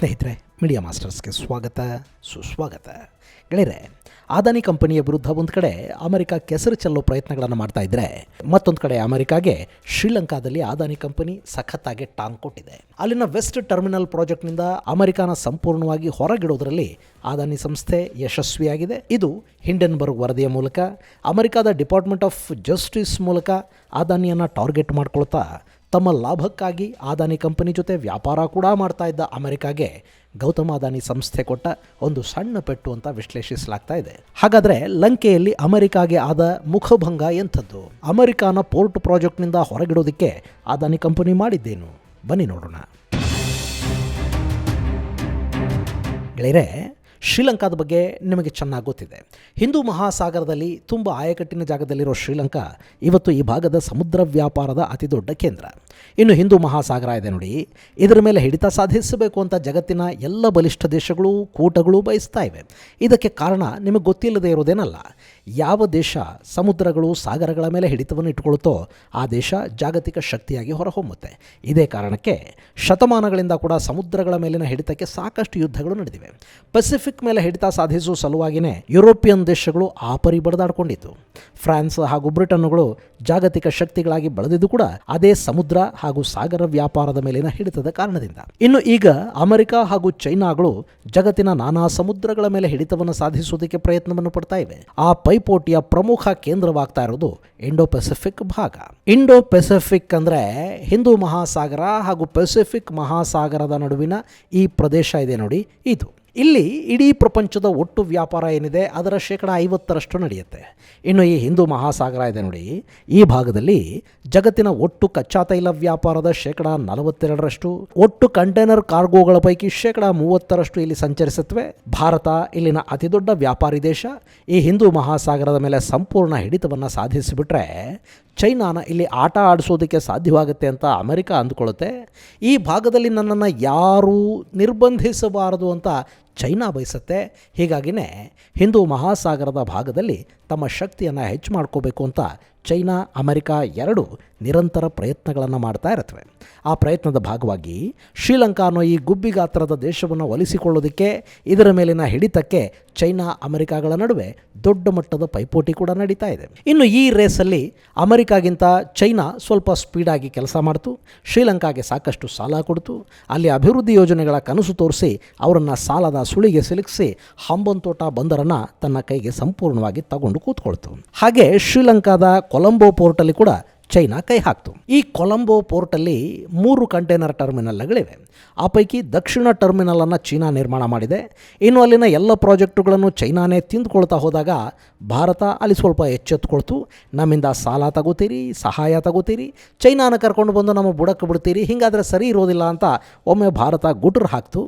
ಸ್ನೇಹಿತರೆ, ಮೀಡಿಯಾ ಮಾಸ್ಟರ್ಸ್ಗೆ ಸ್ವಾಗತ ಸುಸ್ವಾಗತ. ಗೆಳೆಯರೆ, ಅದಾನಿ ಕಂಪನಿಯ ವಿರುದ್ಧ ಒಂದು ಕಡೆ ಅಮೆರಿಕ ಕೆಸರು ಚೆಲ್ಲೋ ಪ್ರಯತ್ನಗಳನ್ನು ಮಾಡ್ತಾ ಇದ್ದರೆ, ಮತ್ತೊಂದು ಕಡೆ ಅಮೆರಿಕಾಗೆ ಶ್ರೀಲಂಕಾದಲ್ಲಿ ಅದಾನಿ ಕಂಪನಿ ಸಖತ್ತಾಗಿ ಟಾಂಗ್ ಕೊಟ್ಟಿದೆ. ಅಲ್ಲಿನ ವೆಸ್ಟ್ ಟರ್ಮಿನಲ್ ಪ್ರಾಜೆಕ್ಟ್ನಿಂದ ಅಮೆರಿಕಾನ ಸಂಪೂರ್ಣವಾಗಿ ಹೊರಗಿಡೋದರಲ್ಲಿ ಅದಾನಿ ಸಂಸ್ಥೆ ಯಶಸ್ವಿಯಾಗಿದೆ. ಇದು ಹಿಂಡೆನ್ಬರ್ಗ್ ವರದಿಯ ಮೂಲಕ ಅಮೆರಿಕಾದ ಡಿಪಾರ್ಟ್ಮೆಂಟ್ ಆಫ್ ಜಸ್ಟಿಸ್ ಮೂಲಕ ಅದಾನಿಯನ್ನು ಟಾರ್ಗೆಟ್ ಮಾಡ್ಕೊಳ್ತಾ ತಮ್ಮ ಲಾಭಕ್ಕಾಗಿ ಅದಾನಿ ಕಂಪನಿ ಜೊತೆ ವ್ಯಾಪಾರ ಕೂಡ ಮಾಡ್ತಾ ಇದ್ದ ಅಮೆರಿಕಾಗೆ ಗೌತಮ್ ಅದಾನಿ ಸಂಸ್ಥೆ ಕೊಟ್ಟ ಒಂದು ಸಣ್ಣ ಪೆಟ್ಟು ಅಂತ ವಿಶ್ಲೇಷಿಸಲಾಗ್ತಾ ಇದೆ. ಹಾಗಾದರೆ ಲಂಕೆಯಲ್ಲಿ ಅಮೆರಿಕಾಗೆ ಆದ ಮುಖಭಂಗ ಎಂಥದ್ದು? ಅಮೆರಿಕಾನ ಪೋರ್ಟ್ ಪ್ರಾಜೆಕ್ಟ್ನಿಂದ ಹೊರಗಿಡೋದಕ್ಕೆ ಅದಾನಿ ಕಂಪನಿ ಮಾಡಿದ್ದೇನು? ಬನ್ನಿ ನೋಡೋಣ. ಗೆಳೆಯರೆ, ಶ್ರೀಲಂಕಾದ ಬಗ್ಗೆ ನಿಮಗೆ ಚೆನ್ನಾಗಿ ಗೊತ್ತಿದೆ. ಹಿಂದೂ ಮಹಾಸಾಗರದಲ್ಲಿ ತುಂಬ ಆಯಕಟ್ಟಿನ ಜಾಗದಲ್ಲಿರೋ ಶ್ರೀಲಂಕಾ ಇವತ್ತು ಈ ಭಾಗದ ಸಮುದ್ರ ವ್ಯಾಪಾರದ ಅತಿ ದೊಡ್ಡ ಕೇಂದ್ರ. ಇನ್ನು ಹಿಂದೂ ಮಹಾಸಾಗರ ಇದೆ ನೋಡಿ, ಇದರ ಮೇಲೆ ಹಿಡಿತ ಸಾಧಿಸಬೇಕು ಅಂತ ಜಗತ್ತಿನ ಎಲ್ಲ ಬಲಿಷ್ಠ ದೇಶಗಳು, ಕೂಟಗಳು ಬಯಸ್ತಾ ಇವೆ. ಇದಕ್ಕೆ ಕಾರಣ ನಿಮಗೆ ಗೊತ್ತಿಲ್ಲದೆ ಇರೋದೇನಲ್ಲ. ಯಾವ ದೇಶ ಸಮುದ್ರಗಳು, ಸಾಗರಗಳ ಮೇಲೆ ಹಿಡಿತವನ್ನು ಇಟ್ಕೊಳ್ತೋ ಆ ದೇಶ ಜಾಗತಿಕ ಶಕ್ತಿಯಾಗಿ ಹೊರಹೊಮ್ಮುತ್ತೆ. ಇದೇ ಕಾರಣಕ್ಕೆ ಶತಮಾನಗಳಿಂದ ಕೂಡ ಸಮುದ್ರಗಳ ಮೇಲಿನ ಹಿಡಿತಕ್ಕೆ ಸಾಕಷ್ಟು ಯುದ್ಧಗಳು ನಡೆದಿವೆ. ಪೆಸಿಫಿಕ್ ಮೇಲೆ ಹಿಡಿತ ಸಾಧಿಸುವ ಸಲುವಾಗಿಯೇ ಯುರೋಪಿಯನ್ ದೇಶಗಳು ಆಪರಿ ಬಡಿದಾಡಿಕೊಂಡಿದ್ದು. ಫ್ರಾನ್ಸ್ ಹಾಗೂ ಬ್ರಿಟನ್ಗಳು ಜಾಗತಿಕ ಶಕ್ತಿಗಳಾಗಿ ಬೆಳೆದಿದ್ದು ಕೂಡ ಅದೇ ಸಮುದ್ರ ಹಾಗೂ ಸಾಗರ ವ್ಯಾಪಾರದ ಮೇಲಿನ ಹಿಡಿತದ ಕಾರಣದಿಂದ. ಇನ್ನು ಈಗ ಅಮೆರಿಕ ಹಾಗೂ ಚೈನಾಗಳು ಜಗತ್ತಿನ ನಾನಾ ಸಮುದ್ರಗಳ ಮೇಲೆ ಹಿಡಿತವನ್ನು ಸಾಧಿಸುವುದಕ್ಕೆ ಪ್ರಯತ್ನವನ್ನು ಪಡ್ತಾ ಇವೆ. ಆ ಪೈಪೋಟಿಯ ಪ್ರಮುಖ ಕೇಂದ್ರವಾಗ್ತಾ ಇರೋದು ಇಂಡೋ ಪೆಸಿಫಿಕ್ ಭಾಗ. ಇಂಡೋ ಪೆಸಿಫಿಕ್ ಅಂದರೆ ಹಿಂದೂ ಮಹಾಸಾಗರ ಹಾಗೂ ಪೆಸಿಫಿಕ್ ಮಹಾಸಾಗರದ ನಡುವಿನ ಈ ಪ್ರದೇಶ ಇದೆ ನೋಡಿ, ಇದು. ಇಲ್ಲಿ ಇಡೀ ಪ್ರಪಂಚದ ಒಟ್ಟು ವ್ಯಾಪಾರ ಏನಿದೆ ಅದರ 50% ನಡೆಯುತ್ತೆ. ಇನ್ನು ಈ ಹಿಂದೂ ಮಹಾಸಾಗರ ಇದೆ ನೋಡಿ, ಈ ಭಾಗದಲ್ಲಿ ಜಗತ್ತಿನ ಒಟ್ಟು ಕಚ್ಚಾ ತೈಲ ವ್ಯಾಪಾರದ 42%, ಒಟ್ಟು ಕಂಟೈನರ್ ಕಾರ್ಗೋಗಳ ಪೈಕಿ 30% ಇಲ್ಲಿ ಸಂಚರಿಸುತ್ತವೆ. ಭಾರತ ಇಲ್ಲಿನ ಅತಿ ದೊಡ್ಡ ವ್ಯಾಪಾರಿ ದೇಶ. ಈ ಹಿಂದೂ ಮಹಾಸಾಗರದ ಮೇಲೆ ಸಂಪೂರ್ಣ ಹಿಡಿತವನ್ನು ಸಾಧಿಸಿಬಿಟ್ರೆ ಚೈನಾನ ಇಲ್ಲಿ ಆಟ ಆಡಿಸೋದಕ್ಕೆ ಸಾಧ್ಯವಾಗುತ್ತೆ ಅಂತ ಅಮೆರಿಕ ಅಂದ್ಕೊಳ್ಳುತ್ತೆ. ಈ ಭಾಗದಲ್ಲಿ ನನ್ನನ್ನು ಯಾರೂ ನಿರ್ಬಂಧಿಸಬಾರದು ಅಂತ ಚೈನಾ ಬಯಸುತ್ತೆ. ಹೀಗಾಗಿಯೇ ಹಿಂದೂ ಮಹಾಸಾಗರದ ಭಾಗದಲ್ಲಿ ತಮ್ಮ ಶಕ್ತಿಯನ್ನು ಹೆಚ್ಚು ಮಾಡ್ಕೋಬೇಕು ಅಂತ ಚೈನಾ, ಅಮೆರಿಕ ಎರಡೂ ನಿರಂತರ ಪ್ರಯತ್ನಗಳನ್ನು ಮಾಡ್ತಾ ಇರುತ್ತವೆ. ಆ ಪ್ರಯತ್ನದ ಭಾಗವಾಗಿ ಶ್ರೀಲಂಕಾ ಅನ್ನೋ ಈ ಗುಬ್ಬಿಗಾತ್ರದ ದೇಶವನ್ನು ಒಲಿಸಿಕೊಳ್ಳೋದಕ್ಕೆ, ಇದರ ಮೇಲಿನ ಹಿಡಿತಕ್ಕೆ ಚೈನಾ, ಅಮೆರಿಕಾಗಳ ನಡುವೆ ದೊಡ್ಡ ಮಟ್ಟದ ಪೈಪೋಟಿ ಕೂಡ ನಡೀತಾ ಇದೆ. ಇನ್ನು ಈ ರೇಸಲ್ಲಿ ಅಮೆರಿಕಾಗಿಂತ ಚೈನಾ ಸ್ವಲ್ಪ ಸ್ಪೀಡಾಗಿ ಕೆಲಸ ಮಾಡ್ತು. ಶ್ರೀಲಂಕಾಗೆ ಸಾಕಷ್ಟು ಸಾಲ ಕೊಡ್ತು. ಅಲ್ಲಿ ಅಭಿವೃದ್ಧಿ ಯೋಜನೆಗಳ ಕನಸು ತೋರಿಸಿ ಅವರನ್ನು ಸಾಲದ ಸುಳಿಗೆ ಸಿಲುಕಿಸಿ ಹಂಬಂತೋಟ ಬಂದರನ್ನು ತನ್ನ ಕೈಗೆ ಸಂಪೂರ್ಣವಾಗಿ ತಗೊಂಡು ಕೂತ್ಕೊಳ್ತು. ಹಾಗೆ ಶ್ರೀಲಂಕಾದ ಕೊಲಂಬೋ ಪೋರ್ಟಲ್ಲಿ ಕೂಡ ಚೈನಾ ಕೈ ಹಾಕ್ತು. ಈ ಕೊಲಂಬೋ ಪೋರ್ಟಲ್ಲಿ 3 ಕಂಟೈನರ್ ಟರ್ಮಿನಲ್ಗಳಿವೆ. ಆ ಪೈಕಿ ದಕ್ಷಿಣ ಟರ್ಮಿನಲನ್ನು ಚೀನಾ ನಿರ್ಮಾಣ ಮಾಡಿದೆ. ಇನ್ನು ಅಲ್ಲಿನ ಎಲ್ಲ ಪ್ರಾಜೆಕ್ಟುಗಳನ್ನು ಚೈನಾನೇ ತಿಂದುಕೊಳ್ತಾ ಹೋದಾಗ ಭಾರತ ಅಲ್ಲಿ ಸ್ವಲ್ಪ ಎಚ್ಚೆತ್ತುಕೊಳ್ತು. ನಮ್ಮಿಂದ ಸಾಲ ತಗೋತೀರಿ, ಸಹಾಯ ತಗೋತೀರಿ, ಚೈನಾನ ಕರ್ಕೊಂಡು ಬಂದು ನಮ್ಮ ಬುಡಕ್ಕೆ ಬಿಡ್ತೀರಿ, ಹೀಗಾದರೆ ಸರಿ ಇರೋದಿಲ್ಲ ಅಂತ ಒಮ್ಮೆ ಭಾರತ ಗುಟ್ರು ಹಾಕ್ತು.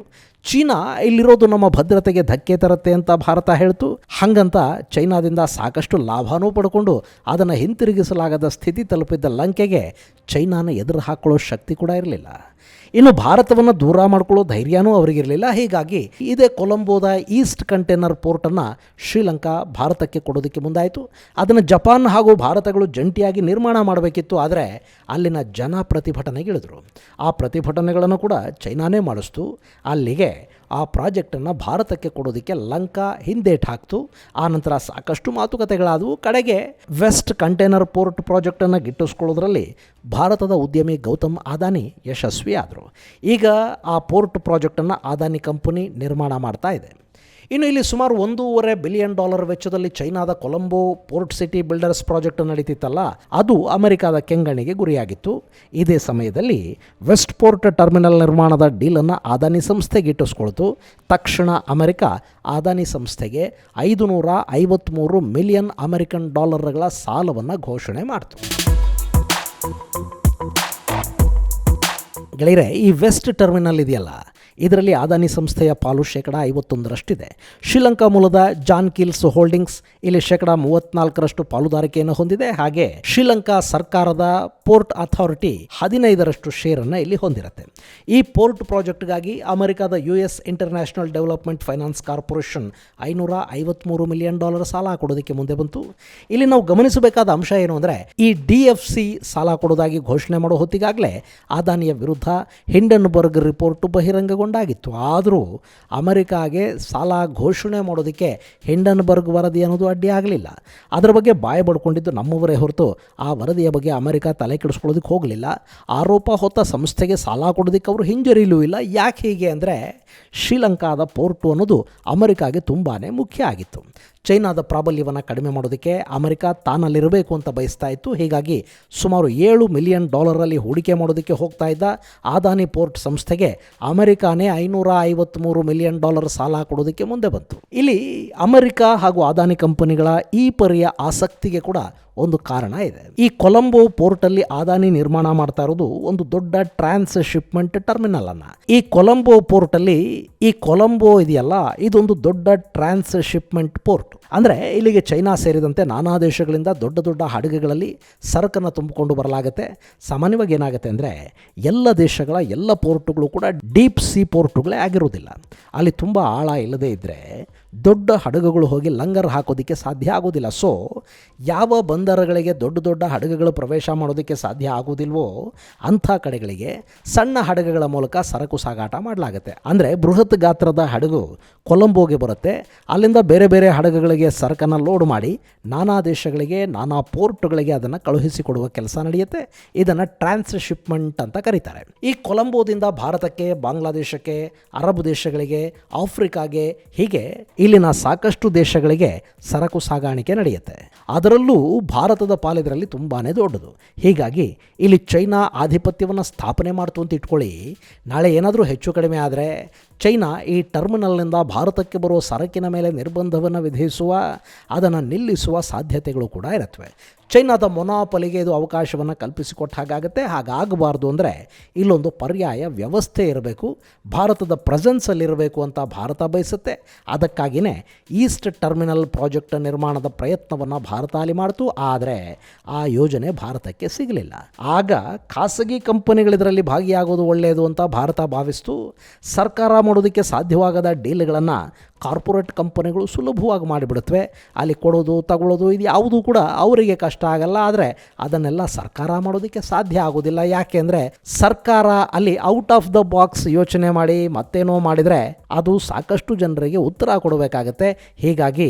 ಚೀನಾ ಇಲ್ಲಿರೋದು ನಮ್ಮ ಭದ್ರತೆಗೆ ಧಕ್ಕೆ ತರುತ್ತೆ ಅಂತ ಭಾರತ ಹೇಳ್ತು. ಹಾಗಂತ ಚೈನಾದಿಂದ ಸಾಕಷ್ಟು ಲಾಭನೂ ಪಡ್ಕೊಂಡು ಅದನ್ನು ಹಿಂತಿರುಗಿಸಲಾಗದ ಸ್ಥಿತಿ ತಲುಪಿದ್ದ ಲಂಕೆಗೆ ಚೈನಾನ ಎದುರು ಹಾಕೊಳ್ಳೋ ಶಕ್ತಿ ಕೂಡ ಇರಲಿಲ್ಲ. ಇನ್ನು ಭಾರತವನ್ನು ದೂರ ಮಾಡ್ಕೊಳ್ಳೋ ಧೈರ್ಯನೂ ಅವರಿಗಿರಲಿಲ್ಲ. ಹೀಗಾಗಿ ಇದೇ ಕೊಲಂಬೋದ ಈಸ್ಟ್ ಕಂಟೈನರ್ ಪೋರ್ಟನ್ನು ಶ್ರೀಲಂಕಾ ಭಾರತಕ್ಕೆ ಕೊಡೋದಕ್ಕೆ ಮುಂದಾಯಿತು. ಅದನ್ನು ಜಪಾನ್ ಹಾಗೂ ಭಾರತಗಳು ಜಂಟಿಯಾಗಿ ನಿರ್ಮಾಣ ಮಾಡಬೇಕಿತ್ತು. ಆದರೆ ಅಲ್ಲಿನ ಜನ ಪ್ರತಿಭಟನೆಗಿಳಿದ್ರು. ಆ ಪ್ರತಿಭಟನೆಗಳನ್ನು ಕೂಡ ಚೈನಾನೇ ಮಾಡಿಸ್ತು. ಅಲ್ಲಿಗೆ ಆ ಪ್ರಾಜೆಕ್ಟನ್ನು ಭಾರತಕ್ಕೆ ಕೊಡೋದಕ್ಕೆ ಲಂಕಾ ಹಿಂದೇಟು ಹಾಕ್ತು. ಆನಂತರ ಸಾಕಷ್ಟು ಮಾತುಕತೆಗಳಾದವು. ಕಡೆಗೆ ವೆಸ್ಟ್ ಕಂಟೈನರ್ ಪೋರ್ಟ್ ಪ್ರಾಜೆಕ್ಟನ್ನು ಗಿಟ್ಟಿಸ್ಕೊಳ್ಳೋದ್ರಲ್ಲಿ ಭಾರತದ ಉದ್ಯಮಿ ಗೌತಮ್ ಅದಾನಿ ಯಶಸ್ವಿ ಆದರು. ಈಗ ಆ ಪೋರ್ಟ್ ಪ್ರಾಜೆಕ್ಟನ್ನು ಅದಾನಿ ಕಂಪನಿ ನಿರ್ಮಾಣ ಮಾಡ್ತಾ ಇದೆ. ಇನ್ನು ಇಲ್ಲಿ ಸುಮಾರು $1.5 ಬಿಲಿಯನ್ ವೆಚ್ಚದಲ್ಲಿ ಚೈನಾದ Colombo port city builders project ನಡೀತಿತ್ತಲ್ಲ, ಅದು ಅಮೆರಿಕಾದ ಕೆಂಗಣ್ಣಿಗೆ ಗುರಿಯಾಗಿತ್ತು. ಇದೇ ಸಮಯದಲ್ಲಿ ವೆಸ್ಟ್ ಪೋರ್ಟ್ ಟರ್ಮಿನಲ್ ನಿರ್ಮಾಣದ ಡೀಲನ್ನು ಅದಾನಿ ಸಂಸ್ಥೆಗೆ ಇಟ್ಟಿಸ್ಕೊಳ್ತು. ತಕ್ಷಣ ಅಮೆರಿಕ ಅದಾನಿ ಸಂಸ್ಥೆಗೆ $553 ಮಿಲಿಯನ್ ಅಮೆರಿಕನ್ ಡಾಲರ್ಗಳ ಸಾಲವನ್ನು ಘೋಷಣೆ ಮಾಡಿತು. ಗೆಳೆಯರೆ, ಈ ವೆಸ್ಟ್ ಟರ್ಮಿನಲ್ ಇದೆಯಲ್ಲ, ಇದರಲ್ಲಿ ಅದಾನಿ ಸಂಸ್ಥೆಯ ಪಾಲು 51%. ಶ್ರೀಲಂಕಾ ಮೂಲದ ಜಾನ್ ಕಿಲ್ಸ್ ಹೋಲ್ಡಿಂಗ್ಸ್ ಇಲ್ಲಿ 34% ಪಾಲುದಾರಿಕೆಯನ್ನು ಹೊಂದಿದೆ. ಹಾಗೆ ಶ್ರೀಲಂಕಾ ಸರ್ಕಾರದ ಪೋರ್ಟ್ ಅಥಾರಿಟಿ 15% ಶೇರನ್ನು ಇಲ್ಲಿ ಹೊಂದಿರುತ್ತೆ. ಈ ಪೋರ್ಟ್ ಪ್ರಾಜೆಕ್ಟ್ಗಾಗಿ ಅಮೆರಿಕದ US international development finance corporation $553 million ಸಾಲ ಕೊಡೋದಕ್ಕೆ ಮುಂದೆ ಬಂತು. ಇಲ್ಲಿ ನಾವು ಗಮನಿಸಬೇಕಾದ ಅಂಶ ಏನು ಅಂದರೆ, ಈ DFC ಸಾಲ ಕೊಡೋದಾಗಿ ಘೋಷಣೆ ಮಾಡೋ ಹೊತ್ತಿಗಾಗಲೇ ಅದಾನಿಯ ವಿರುದ್ಧ ಹಿಂಡೆನ್ಬರ್ಗ್ ರಿಪೋರ್ಟ್ ಬಹಿರಂಗಗೊಂಡು ಒಪ್ಪಿಕೊಂಡಾಗಿತ್ತು. ಆದರೂ ಅಮೆರಿಕಾಗೆ ಸಾಲ ಘೋಷಣೆ ಮಾಡೋದಕ್ಕೆ ಹಿಂಡನ್ಬರ್ಗ್ ವರದಿ ಅನ್ನೋದು ಅಡ್ಡಿ ಆಗಲಿಲ್ಲ. ಅದರ ಬಗ್ಗೆ ಬಾಯಿ ಬಡ್ಕೊಂಡಿದ್ದು ನಮ್ಮವರೇ ಹೊರತು ಆ ವರದಿಯ ಬಗ್ಗೆ ಅಮೆರಿಕ ತಲೆ ಕೆಡಿಸ್ಕೊಳ್ಳೋದಕ್ಕೆ ಹೋಗಲಿಲ್ಲ. ಆರೋಪ ಹೊತ್ತ ಸಂಸ್ಥೆಗೆ ಸಾಲ ಕೊಡೋದಕ್ಕೆ ಅವರು ಹಿಂಜರಿಯಲೂ ಇಲ್ಲ. ಯಾಕೆ ಹೀಗೆ ಅಂದರೆ ಶ್ರೀಲಂಕಾದ ಪೋರ್ಟು ಅನ್ನೋದು ಅಮೆರಿಕಾಗೆ ತುಂಬಾ ಮುಖ್ಯ ಆಗಿತ್ತು. ಚೈನಾದ ಪ್ರಾಬಲ್ಯವನ್ನು ಕಡಿಮೆ ಮಾಡೋದಕ್ಕೆ ಅಮೆರಿಕ ತಾನಲ್ಲಿರಬೇಕು ಅಂತ ಬಯಸ್ತಾ ಇತ್ತು. ಹೀಗಾಗಿ ಸುಮಾರು $7 ಮಿಲಿಯನ್ ಹೂಡಿಕೆ ಮಾಡೋದಕ್ಕೆ ಹೋಗ್ತಾ ಇದ್ದ ಅದಾನಿ ಪೋರ್ಟ್ ಸಂಸ್ಥೆಗೆ ಅಮೆರಿಕಾನೇ $553 ಮಿಲಿಯನ್ ಸಾಲ ಕೊಡೋದಕ್ಕೆ ಮುಂದೆ ಬಂತು. ಇಲ್ಲಿ ಅಮೆರಿಕ ಹಾಗೂ ಅದಾನಿ ಕಂಪನಿಗಳ ಈ ಪರಿಯ ಆಸಕ್ತಿಗೆ ಕೂಡ ಒಂದು ಕಾರಣ ಇದೆ. ಈ ಕೊಲಂಬೋ ಪೋರ್ಟಲ್ಲಿ ಅದಾನಿ ನಿರ್ಮಾಣ ಮಾಡ್ತಾ ಇರೋದು ಒಂದು ದೊಡ್ಡ ಟ್ರಾನ್ಸ್ ಶಿಪ್ಮೆಂಟ್ ಟರ್ಮಿನಲ್ ಅನ್ನು. ಈ ಕೊಲಂಬೋ ಪೋರ್ಟಲ್ಲಿ ಈ ಕೊಲಂಬೋ ಇದೆಯಲ್ಲ, ಇದೊಂದು ದೊಡ್ಡ ಟ್ರಾನ್ಸ್ ಶಿಪ್ಮೆಂಟ್ ಪೋರ್ಟ್. ಅಂದರೆ ಇಲ್ಲಿಗೆ ಚೈನಾ ಸೇರಿದಂತೆ ನಾನಾ ದೇಶಗಳಿಂದ ದೊಡ್ಡ ದೊಡ್ಡ ಹಡಗುಗಳಲ್ಲಿ ಸರಕನ್ನು ತುಂಬಿಕೊಂಡು ಬರಲಾಗುತ್ತೆ. ಸಾಮಾನ್ಯವಾಗಿ ಏನಾಗುತ್ತೆ ಅಂದರೆ ಎಲ್ಲ ದೇಶಗಳ ಎಲ್ಲ ಪೋರ್ಟುಗಳು ಕೂಡ ಡೀಪ್ ಸಿ ಪೋರ್ಟುಗಳೇ ಆಗಿರೋದಿಲ್ಲ. ಅಲ್ಲಿ ತುಂಬ ಆಳ ಇಲ್ಲದೇ ಇದ್ದರೆ ದೊಡ್ಡ ಹಡಗುಗಳು ಹೋಗಿ ಲಂಗರ್ ಹಾಕೋದಕ್ಕೆ ಸಾಧ್ಯ ಆಗೋದಿಲ್ಲ. ಸೊ ಯಾವ ಬಂದರುಗಳಿಗೆ ದೊಡ್ಡ ದೊಡ್ಡ ಹಡಗುಗಳು ಪ್ರವೇಶ ಮಾಡೋದಕ್ಕೆ ಸಾಧ್ಯ ಆಗೋದಿಲ್ವೋ ಅಂಥ ಕಡೆಗಳಿಗೆ ಸಣ್ಣ ಹಡಗುಗಳ ಮೂಲಕ ಸರಕು ಸಾಗಾಟ ಮಾಡಲಾಗುತ್ತೆ. ಅಂದರೆ ಬೃಹತ್ ಗಾತ್ರದ ಹಡಗು ಕೊಲಂಬೋಗೆ ಬರುತ್ತೆ. ಅಲ್ಲಿಂದ ಬೇರೆ ಬೇರೆ ಹಡಗುಗಳಿಗೆ ಸರಕನ್ನು ಲೋಡ್ ಮಾಡಿ ನಾನಾ ದೇಶಗಳಿಗೆ ನಾನಾ ಪೋರ್ಟ್ಗಳಿಗೆ ಅದನ್ನು ಕಳುಹಿಸಿಕೊಡುವ ಕೆಲಸ ನಡೆಯುತ್ತೆ. ಇದನ್ನು ಟ್ರಾನ್ಸ್ ಶಿಪ್ಮೆಂಟ್ ಅಂತ ಕರೀತಾರೆ. ಈ ಕೊಲಂಬೋದಿಂದ ಭಾರತಕ್ಕೆ, ಬಾಂಗ್ಲಾದೇಶಕ್ಕೆ, ಅರಬ್ ದೇಶಗಳಿಗೆ, ಆಫ್ರಿಕಾಗೆ, ಹೀಗೆ ಇಲ್ಲಿನ ಸಾಕಷ್ಟು ದೇಶಗಳಿಗೆ ಸರಕು ಸಾಗಾಣಿಕೆ ನಡೆಯುತ್ತೆ. ಅದರಲ್ಲೂ ಭಾರತದ ಪಾಲಿದರಲ್ಲಿ ತುಂಬಾ ದೊಡ್ಡದು. ಹೀಗಾಗಿ ಇಲ್ಲಿ ಚೈನಾ ಆಧಿಪತ್ಯವನ್ನು ಸ್ಥಾಪನೆ ಮಾಡ್ತು ಅಂತ ಇಟ್ಕೊಳ್ಳಿ. ನಾಳೆ ಏನಾದರೂ ಹೆಚ್ಚು ಕಡಿಮೆ ಆದರೆ ಚೈನಾ ಈ ಟರ್ಮಿನಲ್ನಿಂದ ಭಾರತಕ್ಕೆ ಬರುವ ಸರಕಿನ ಮೇಲೆ ನಿರ್ಬಂಧವನ್ನು ವಿಧಿಸುವ, ಅದನ್ನು ನಿಲ್ಲಿಸುವ ಸಾಧ್ಯತೆಗಳು ಕೂಡ ಇರುತ್ತವೆ. ಚೈನಾದ ಮೊನಾಪಲಿಗೆ ಇದು ಅವಕಾಶವನ್ನು ಕಲ್ಪಿಸಿಕೊಟ್ಟ ಹಾಗಾಗುತ್ತೆ. ಹಾಗಾಗಬಾರ್ದು ಅಂದರೆ ಇಲ್ಲೊಂದು ಪರ್ಯಾಯ ವ್ಯವಸ್ಥೆ ಇರಬೇಕು, ಭಾರತದ ಪ್ರೆಸೆನ್ಸಲ್ಲಿರಬೇಕು ಅಂತ ಭಾರತ ಬಯಸುತ್ತೆ. ಅದಕ್ಕಾಗಿಯೇ ಈಸ್ಟ್ ಟರ್ಮಿನಲ್ ಪ್ರಾಜೆಕ್ಟ್ ನಿರ್ಮಾಣದ ಪ್ರಯತ್ನವನ್ನು ಭಾರತ ಅಲ್ಲಿ ಮಾಡ್ತು. ಆದರೆ ಆ ಯೋಜನೆ ಭಾರತಕ್ಕೆ ಸಿಗಲಿಲ್ಲ. ಆಗ ಖಾಸಗಿ ಕಂಪನಿಗಳಿದರಲ್ಲಿ ಭಾಗಿಯಾಗೋದು ಒಳ್ಳೆಯದು ಅಂತ ಭಾರತ ಭಾವಿಸ್ತು. ಸರ್ಕಾರ ಮಾಡೋದಕ್ಕೆ ಸಾಧ್ಯವಾಗದ ಡೀಲ್ಗಳನ್ನು ಕಾರ್ಪೊರೇಟ್ ಕಂಪನಿಗಳು ಸುಲಭವಾಗಿ ಮಾಡಿಬಿಡುತ್ತವೆ. ಅಲ್ಲಿ ಕೊಡೋದು ತಗೊಳ್ಳೋದು ಇದು ಯಾವುದೂ ಕೂಡ ಅವರಿಗೆ ಕಷ್ಟ ಆಗಲ್ಲ. ಆದರೆ ಅದನ್ನೆಲ್ಲ ಸರ್ಕಾರ ಮಾಡೋದಕ್ಕೆ ಸಾಧ್ಯ ಆಗೋದಿಲ್ಲ. ಯಾಕೆ ಅಂದರೆ ಸರ್ಕಾರ ಅಲ್ಲಿ ಔಟ್ ಆಫ್ ದ ಬಾಕ್ಸ್ ಯೋಚನೆ ಮಾಡಿ ಮತ್ತೇನೋ ಮಾಡಿದರೆ ಅದು ಸಾಕಷ್ಟು ಜನರಿಗೆ ಉತ್ತರ ಕೊಡಬೇಕಾಗತ್ತೆ. ಹೀಗಾಗಿ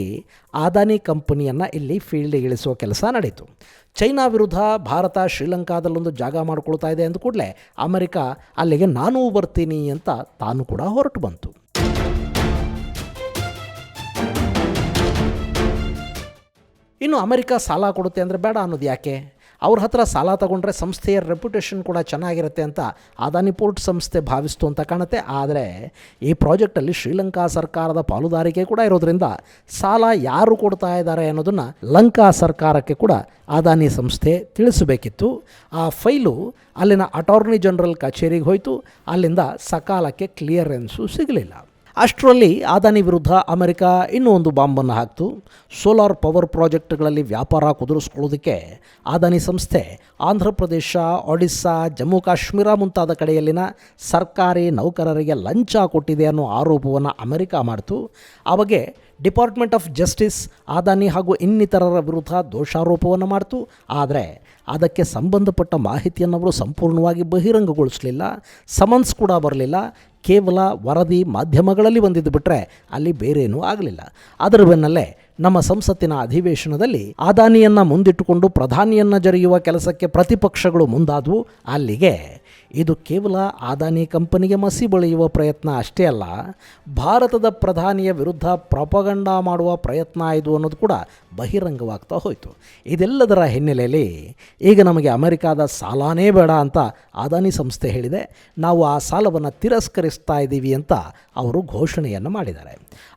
ಅದಾನಿ ಕಂಪನಿಯನ್ನು ಇಲ್ಲಿ ಫೀಲ್ಡಿಗೆ ಇಳಿಸುವ ಕೆಲಸ ನಡೀತು. ಚೈನಾ ವಿರುದ್ಧ ಭಾರತ ಶ್ರೀಲಂಕಾದಲ್ಲೊಂದು ಜಾಗ ಮಾಡಿಕೊಳ್ತಾ ಇದೆ ಅಂದ ಕೂಡಲೇ ಅಮೆರಿಕ ಅಲ್ಲಿಗೆ ನಾನೂ ಬರ್ತೀನಿ ಅಂತ ತಾನು ಕೂಡ ಹೊರಟು ಬಂತು. ಇನ್ನು ಅಮೆರಿಕ ಸಾಲ ಕೊಡುತ್ತೆ ಅಂದರೆ ಬೇಡ ಅನ್ನೋದು ಯಾಕೆ? ಅವ್ರ ಹತ್ರ ಸಾಲ ತಗೊಂಡ್ರೆ ಸಂಸ್ಥೆಯ ರೆಪ್ಯುಟೇಷನ್ ಕೂಡ ಚೆನ್ನಾಗಿರುತ್ತೆ ಅಂತ ಅದಾನಿ ಪೋರ್ಟ್ ಸಂಸ್ಥೆ ಭಾವಿಸ್ತು ಅಂತ ಕಾಣುತ್ತೆ. ಆದರೆ ಈ ಪ್ರಾಜೆಕ್ಟಲ್ಲಿ ಶ್ರೀಲಂಕಾ ಸರ್ಕಾರದ ಪಾಲುದಾರಿಕೆ ಕೂಡ ಇರೋದ್ರಿಂದ ಸಾಲ ಯಾರು ಕೊಡ್ತಾ ಇದ್ದಾರೆ ಅನ್ನೋದನ್ನು ಲಂಕಾ ಸರ್ಕಾರಕ್ಕೆ ಕೂಡ ಅದಾನಿ ಸಂಸ್ಥೆ ತಿಳಿಸಬೇಕಿತ್ತು. ಆ ಫೈಲು ಅಲ್ಲಿನ ಅಟಾರ್ನಿ ಜನರಲ್ ಕಚೇರಿಗೆ ಹೋಯಿತು. ಅಲ್ಲಿಂದ ಸಕಾಲಕ್ಕೆ ಕ್ಲಿಯರೆನ್ಸು ಸಿಗಲಿಲ್ಲ. ಅಷ್ಟರಲ್ಲಿ ಅದಾನಿ ವಿರುದ್ಧ ಅಮೆರಿಕ ಇನ್ನೂ ಒಂದು ಬಾಂಬನ್ನು ಹಾಕ್ತು. ಸೋಲಾರ್ ಪವರ್ ಪ್ರಾಜೆಕ್ಟ್ಗಳಲ್ಲಿ ವ್ಯಾಪಾರ ಕುದುರಿಸ್ಕೊಳ್ಳೋದಕ್ಕೆ ಅದಾನಿ ಸಂಸ್ಥೆ ಆಂಧ್ರ ಪ್ರದೇಶ, ಒಡಿಸ್ಸಾ, ಜಮ್ಮು ಕಾಶ್ಮೀರ ಮುಂತಾದ ಕಡೆಯಲ್ಲಿನ ಸರ್ಕಾರಿ ನೌಕರರಿಗೆ ಲಂಚ ಕೊಟ್ಟಿದೆ ಅನ್ನೋ ಆರೋಪವನ್ನು ಅಮೆರಿಕ ಮಾಡ್ತು. ಆ ಬಗ್ಗೆ ಡಿಪಾರ್ಟ್ಮೆಂಟ್ ಆಫ್ ಜಸ್ಟಿಸ್ ಅದಾನಿ ಹಾಗೂ ಇನ್ನಿತರರ ವಿರುದ್ಧ ದೋಷಾರೋಪವನ್ನು ಮಾಡ್ತು. ಆದರೆ ಅದಕ್ಕೆ ಸಂಬಂಧಪಟ್ಟ ಮಾಹಿತಿಯನ್ನು ಅವರು ಸಂಪೂರ್ಣವಾಗಿ ಬಹಿರಂಗಗೊಳಿಸಲಿಲ್ಲ. ಸಮನ್ಸ್ ಕೂಡ ಬರಲಿಲ್ಲ. ಕೇವಲ ವರದಿ ಮಾಧ್ಯಮಗಳಲ್ಲಿ ಬಂದಿದ್ದು ಬಿಟ್ಟರೆ ಅಲ್ಲಿ ಬೇರೇನೂ ಆಗಲಿಲ್ಲ. ಅದರ ಬೆನ್ನಲ್ಲೇ ನಮ್ಮ ಸಂಸತ್ತಿನ ಅಧಿವೇಶನದಲ್ಲಿ ಅದಾನಿಯನ್ನು ಮುಂದಿಟ್ಟುಕೊಂಡು ಪ್ರಧಾನಿಯನ್ನು ಜರೆಯುವ ಕೆಲಸಕ್ಕೆ ಪ್ರತಿಪಕ್ಷಗಳು ಮುಂದಾದವು. ಅಲ್ಲಿಗೆ ಇದು ಕೇವಲ ಅದಾನಿ ಕಂಪನಿಗೆ ಮಸಿ ಬಳಿಯುವ ಪ್ರಯತ್ನ ಅಷ್ಟೇ ಅಲ್ಲ, ಭಾರತದ ಪ್ರಧಾನಿಯ ವಿರುದ್ಧ ಪ್ರೊಪಗಂಡ ಮಾಡುವ ಪ್ರಯತ್ನ ಇದು ಅನ್ನೋದು ಕೂಡ ಬಹಿರಂಗವಾಗ್ತಾ ಹೋಯಿತು. ಇದೆಲ್ಲದರ ಹಿನ್ನೆಲೆಯಲ್ಲಿ ಈಗ ನಮಗೆ ಅಮೆರಿಕಾದ ಸಾಲನೇ ಬೇಡ ಅಂತ ಅದಾನಿ ಸಂಸ್ಥೆ ಹೇಳಿದೆ. ನಾವು ಆ ಸಾಲವನ್ನು ತಿರಸ್ಕರಿಸ್ತಾ ಇದ್ದೀವಿ ಅಂತ ಅವರು ಘೋಷಣೆಯನ್ನು ಮಾಡಿದ್ದಾರೆ.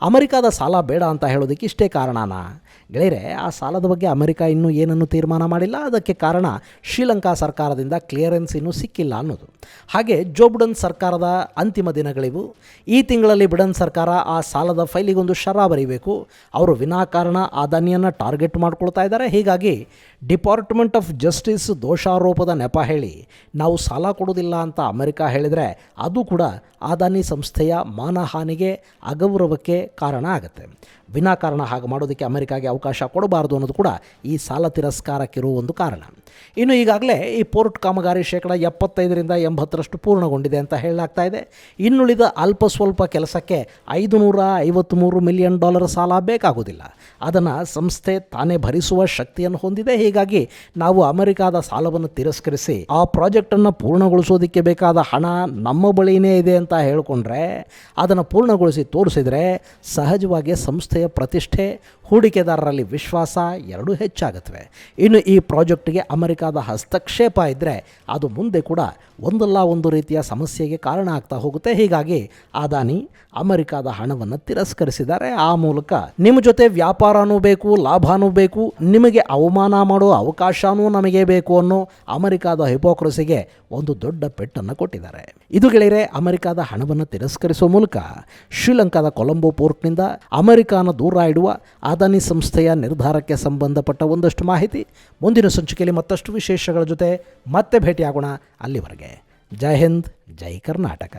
ಅಮೆರಿಕಾದ ಸಾಲ ಬೇಡ ಅಂತ ಹೇಳೋದಕ್ಕೆ ಇಷ್ಟೇ ಕಾರಣನಾ? ಗೆಳೆಯರೆ, ಆ ಸಾಲದ ಬಗ್ಗೆ ಅಮೆರಿಕ ಇನ್ನೂ ಏನನ್ನು ತೀರ್ಮಾನ ಮಾಡಿಲ್ಲ. ಅದಕ್ಕೆ ಕಾರಣ ಶ್ರೀಲಂಕಾ ಸರ್ಕಾರದಿಂದ ಕ್ಲಿಯರೆನ್ಸ್ ಇನ್ನೂ ಸಿಕ್ಕಿಲ್ಲ ಅನ್ನೋದು. ಹಾಗೆ ಜೋ ಬಿಡನ್ ಸರ್ಕಾರದ ಅಂತಿಮ ದಿನಗಳಿವು. ಈ ತಿಂಗಳಲ್ಲಿ ಬಿಡನ್ ಸರ್ಕಾರ ಆ ಸಾಲದ ಫೈಲಿಗೊಂದು ಶರ ಬರೀಬೇಕು. ಅವರು ವಿನಾಕಾರಣ ಅದಾನಿಯನ್ನು ಟಾರ್ಗೆಟ್ ಮಾಡ್ಕೊಳ್ತಾ ಇದ್ದಾರೆ. ಹೀಗಾಗಿ ಡಿಪಾರ್ಟ್ಮೆಂಟ್ ಆಫ್ ಜಸ್ಟಿಸ್ ದೋಷಾರೋಪದ ನೆಪ ಹೇಳಿ ನಾವು ಸಾಲ ಕೊಡೋದಿಲ್ಲ ಅಂತ ಅಮೆರಿಕ ಹೇಳಿದರೆ ಅದು ಕೂಡ ಅದಾನಿ ಸಂಸ್ಥೆಯ ಮಾನಹಾನಿಗೆ, ಅಗೌರವಕ್ಕೆ ಕಾರಣ ಆಗುತ್ತೆ. ವಿನಾಕಾರಣ ಹಾಗೆ ಮಾಡೋದಕ್ಕೆ ಅಮೆರಿಕಾಗೆ ಅವಕಾಶ ಕೊಡಬಾರದು ಅನ್ನೋದು ಕೂಡ ಈ ಸಾಲ ತಿರಸ್ಕಾರಕ್ಕಿರುವ ಒಂದು ಕಾರಣ. ಇನ್ನು ಈಗಾಗಲೇ ಈ ಪೋರ್ಟ್ ಕಾಮಗಾರಿ 75% 80% ಪೂರ್ಣಗೊಂಡಿದೆ ಅಂತ ಹೇಳಲಾಗ್ತಾ ಇದೆ. ಇನ್ನುಳಿದ ಅಲ್ಪ ಸ್ವಲ್ಪ ಕೆಲಸಕ್ಕೆ $553 ಮಿಲಿಯನ್ ಸಾಲ ಬೇಕಾಗುವುದಿಲ್ಲ. ಅದನ್ನು ಸಂಸ್ಥೆ ತಾನೇ ಭರಿಸುವ ಶಕ್ತಿಯನ್ನು ಹೊಂದಿದೆ. ಹೀಗಾಗಿ ನಾವು ಅಮೆರಿಕಾದ ಸಾಲವನ್ನು ತಿರಸ್ಕರಿಸಿ ಆ ಪ್ರಾಜೆಕ್ಟನ್ನು ಪೂರ್ಣಗೊಳಿಸೋದಕ್ಕೆ ಬೇಕಾದ ಹಣ ನಮ್ಮ ಬಳಿನೇ ಇದೆ ಅಂತ ಹೇಳಿಕೊಂಡ್ರೆ, ಅದನ್ನು ಪೂರ್ಣಗೊಳಿಸಿ ತೋರಿಸಿದರೆ ಸಹಜವಾಗಿ ಸಂಸ್ಥೆಯ ಪ್ರತಿಷ್ಠೆ, ಹೂಡಿಕೆದಾರರಲ್ಲಿ ವಿಶ್ವಾಸ ಎರಡೂ ಹೆಚ್ಚಾಗುತ್ತವೆ. ಇನ್ನು ಈ ಪ್ರಾಜೆಕ್ಟ್ಗೆ ಅಮೆರಿಕಾದ ಹಸ್ತಕ್ಷೇಪ ಇದ್ದರೆ ಅದು ಮುಂದೆ ಕೂಡ ಒಂದಲ್ಲ ಒಂದು ರೀತಿಯ ಸಮಸ್ಯೆಗೆ ಕಾರಣ ಆಗ್ತಾ ಹೋಗುತ್ತೆ. ಹೀಗಾಗಿ ಅದಾನಿ ಅಮೆರಿಕಾದ ಹಣವನ್ನು ತಿರಸ್ಕರಿಸಿದ್ದಾರೆ. ಆ ಮೂಲಕ ನಿಮ್ಮ ಜೊತೆ ವ್ಯಾಪಾರನೂ ಬೇಕು, ಲಾಭನೂ ಬೇಕು, ನಿಮಗೆ ಅವಮಾನ ಮಾಡೋ ಅವಕಾಶನೂ ನಮಗೆ ಬೇಕು ಅನ್ನೋ ಅಮೆರಿಕಾದ ಹಿಪೋಕ್ರಸಿಗೆ ಒಂದು ದೊಡ್ಡ ಪೆಟ್ಟನ್ನು ಕೊಟ್ಟಿದ್ದಾರೆ. ಇದು ಗೆಳೆಯರೆ, ಅಮೆರಿಕಾದ ಹಣವನ್ನು ತಿರಸ್ಕರಿಸುವ ಮೂಲಕ ಶ್ರೀಲಂಕಾದ ಕೊಲಂಬೋ ಪೋರ್ಟ್ನಿಂದ ಅಮೆರಿಕಾನ ದೂರ ಇಡುವ ಅದಾನಿ ಸಂಸ್ಥೆಯ ನಿರ್ಧಾರಕ್ಕೆ ಸಂಬಂಧಪಟ್ಟ ಒಂದಷ್ಟು ಮಾಹಿತಿ. ಮುಂದಿನ ಸಂಚಿಕೆಯಲ್ಲಿ ಮತ್ತಷ್ಟು ವಿಶೇಷಗಳ ಜೊತೆ ಮತ್ತೆ ಭೇಟಿಯಾಗೋಣ. ಅಲ್ಲಿವರೆಗೆ ಜೈ ಹಿಂದ್, ಜೈ ಕರ್ನಾಟಕ.